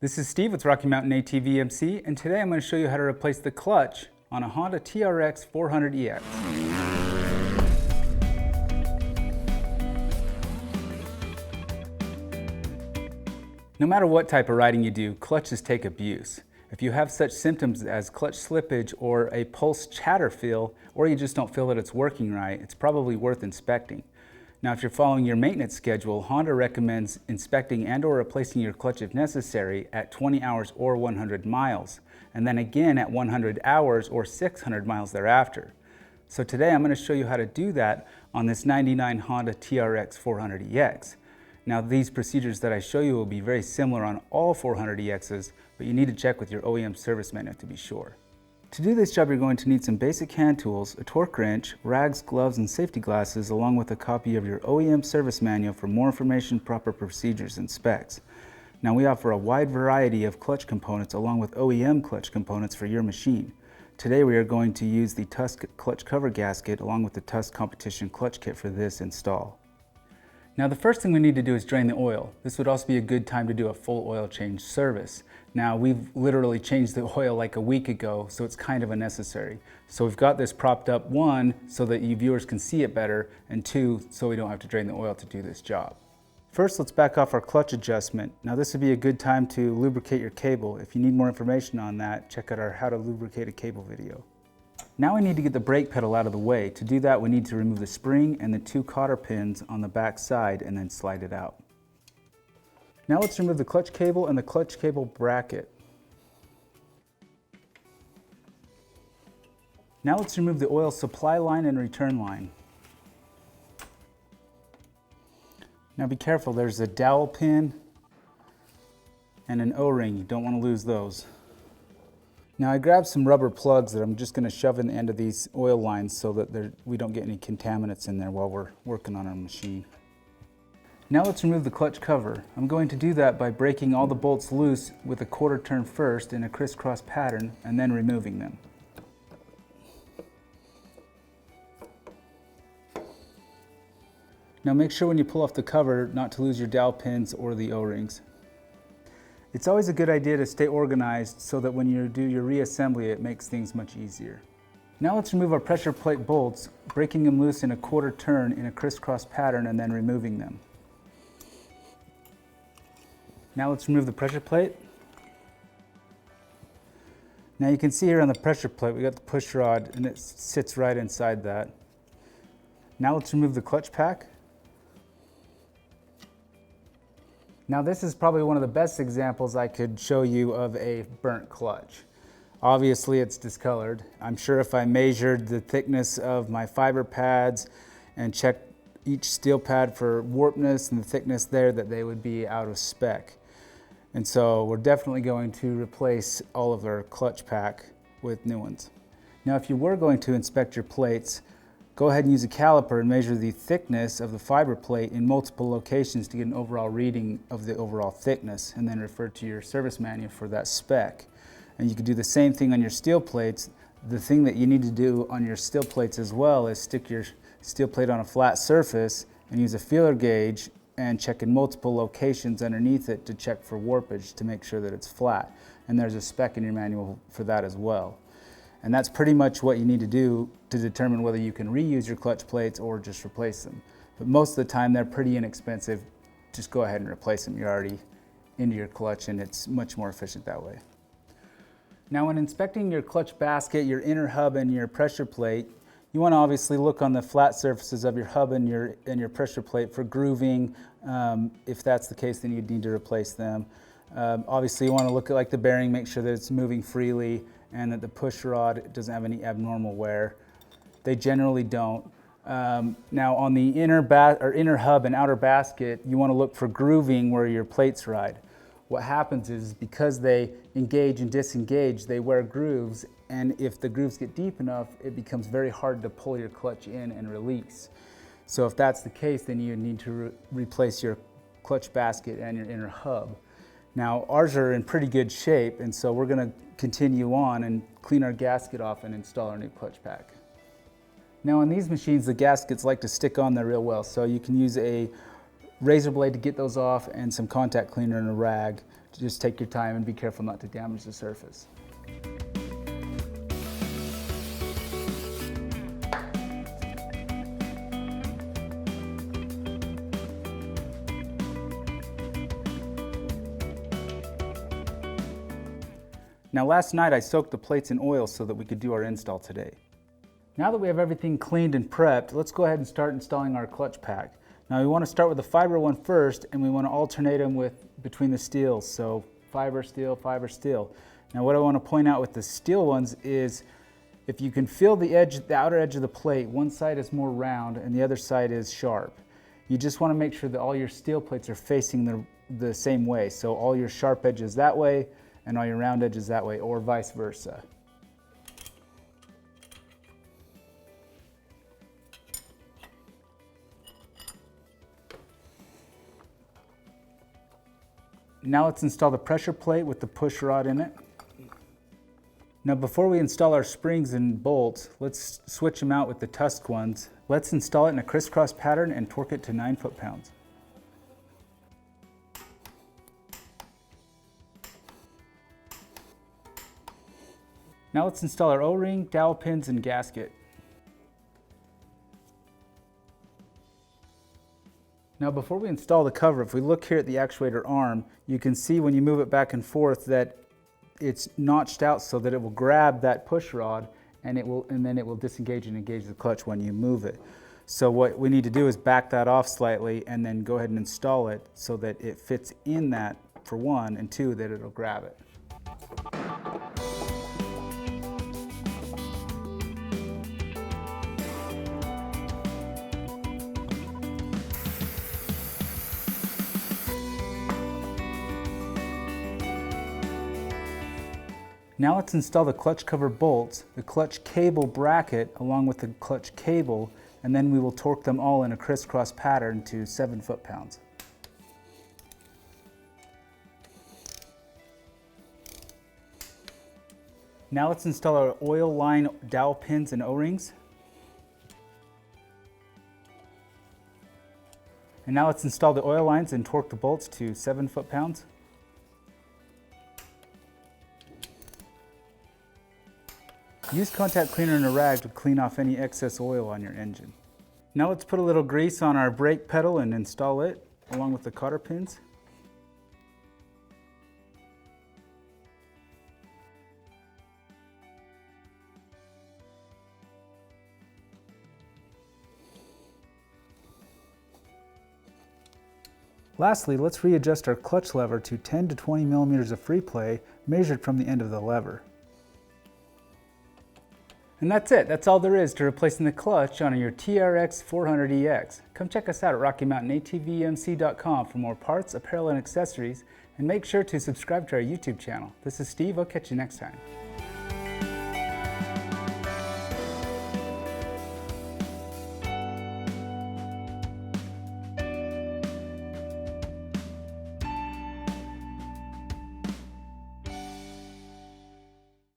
This is Steve with Rocky Mountain ATV-MC, and today I'm going to show you how to replace the clutch on a Honda TRX400EX. No matter what type of riding you do, clutches take abuse. If you have such symptoms as clutch slippage or a pulse chatter feel, or you just don't feel that it's working right, it's probably worth inspecting. Now, if you're following your maintenance schedule, Honda recommends inspecting and or replacing your clutch if necessary at 20 hours or 100 miles, and then again at 100 hours or 600 miles thereafter. So today I'm going to show you how to do that on this 99 Honda TRX400EX. Now, these procedures that I show you will be very similar on all 400EXs, but you need to check with your OEM service manual to be sure. To do this job, you're going to need some basic hand tools, a torque wrench, rags, gloves, and safety glasses, along with a copy of your OEM service manual for more information, proper procedures, and specs. Now, we offer a wide variety of clutch components along with OEM clutch components for your machine. Today, we are going to use the Tusk clutch cover gasket along with the Tusk competition clutch kit for this install. Now, the first thing we need to do is drain the oil. This would also be a good time to do a full oil change service. Now, we've literally changed the oil like a week ago, so it's kind of unnecessary. So we've got this propped up, one, so that you viewers can see it better, and two, so we don't have to drain the oil to do this job. First, let's back off our clutch adjustment. Now, this would be a good time to lubricate your cable. If you need more information on that, check out our How to Lubricate a Cable video. Now we need to get the brake pedal out of the way. To do that, we need to remove the spring and the two cotter pins on the back side and then slide it out. Now let's remove the clutch cable and the clutch cable bracket. Now let's remove the oil supply line and return line. Now be careful, there's a dowel pin and an O-ring. You don't want to lose those. Now I grabbed some rubber plugs that I'm just going to shove in the end of these oil lines so that we don't get any contaminants in there while we're working on our machine. Now let's remove the clutch cover. I'm going to do that by breaking all the bolts loose with a quarter turn first in a crisscross pattern and then removing them. Now make sure when you pull off the cover not to lose your dowel pins or the O-rings. It's always a good idea to stay organized so that when you do your reassembly, it makes things much easier. Now let's remove our pressure plate bolts, breaking them loose in a quarter turn in a crisscross pattern and then removing them. Now let's remove the pressure plate. Now you can see here on the pressure plate, we got the push rod and it sits right inside that. Now let's remove the clutch pack. Now this is probably one of the best examples I could show you of a burnt clutch. Obviously it's discolored. I'm sure if I measured the thickness of my fiber pads and checked each steel pad for warpness and the thickness there, that they would be out of spec. And so we're definitely going to replace all of our clutch pack with new ones. Now if you were going to inspect your plates, go ahead and use a caliper and measure the thickness of the fiber plate in multiple locations to get an overall reading of the overall thickness, and then refer to your service manual for that spec. And you can do the same thing on your steel plates. The thing that you need to do on your steel plates as well is stick your steel plate on a flat surface and use a feeler gauge and check in multiple locations underneath it to check for warpage to make sure that it's flat. And there's a spec in your manual for that as well. And that's pretty much what you need to do to determine whether you can reuse your clutch plates or just replace them. But most of the time they're pretty inexpensive. Just go ahead and replace them. You're already into your clutch and it's much more efficient that way. Now when inspecting your clutch basket, your inner hub and your pressure plate, you want to obviously look on the flat surfaces of your hub and your pressure plate for grooving. If that's the case, then you'd need to replace them. Obviously you want to look at like the bearing, make sure that it's moving freely and that the push rod doesn't have any abnormal wear. They generally don't. Now on the inner hub and outer basket, you want to look for grooving where your plates ride. What happens is because they engage and disengage, they wear grooves, and if the grooves get deep enough, it becomes very hard to pull your clutch in and release. So if that's the case, then you need to replace your clutch basket and your inner hub. Now ours are in pretty good shape, and so we're going to continue on and clean our gasket off and install our new clutch pack. Now on these machines, the gaskets like to stick on there real well, so you can use a razor blade to get those off and some contact cleaner and a rag. Just take your time and be careful not to damage the surface. Now last night I soaked the plates in oil so that we could do our install today. Now that we have everything cleaned and prepped, let's go ahead and start installing our clutch pack. Now we want to start with the fiber one first, and we want to alternate them between the steels. So fiber, steel, fiber, steel. Now what I want to point out with the steel ones is if you can feel the outer edge of the plate, one side is more round and the other side is sharp. You just want to make sure that all your steel plates are facing the same way. So all your sharp edges that way and all your round edges that way, or vice versa. Now let's install the pressure plate with the push rod in it. Now before we install our springs and bolts, let's switch them out with the tusk ones. Let's install it in a crisscross pattern and torque it to 9 foot-pounds. Now let's install our O-ring, dowel pins, and gasket. Now before we install the cover, if we look here at the actuator arm, you can see when you move it back and forth that it's notched out so that it will grab that push rod and then it will disengage and engage the clutch when you move it. So what we need to do is back that off slightly and then go ahead and install it so that it fits in that, for one, and two, that it'll grab it. Now let's install the clutch cover bolts, the clutch cable bracket along with the clutch cable, and then we will torque them all in a crisscross pattern to 7 foot-pounds. Now let's install our oil line dowel pins and O-rings. And now let's install the oil lines and torque the bolts to 7 foot-pounds. Use contact cleaner and a rag to clean off any excess oil on your engine. Now let's put a little grease on our brake pedal and install it along with the cotter pins. Lastly, let's readjust our clutch lever to 10 to 20 millimeters of free play measured from the end of the lever. And that's it. That's all there is to replacing the clutch on your TRX400EX. Come check us out at RockyMountainATVMC.com for more parts, apparel, and accessories, and make sure to subscribe to our YouTube channel. This is Steve. I'll catch you next time.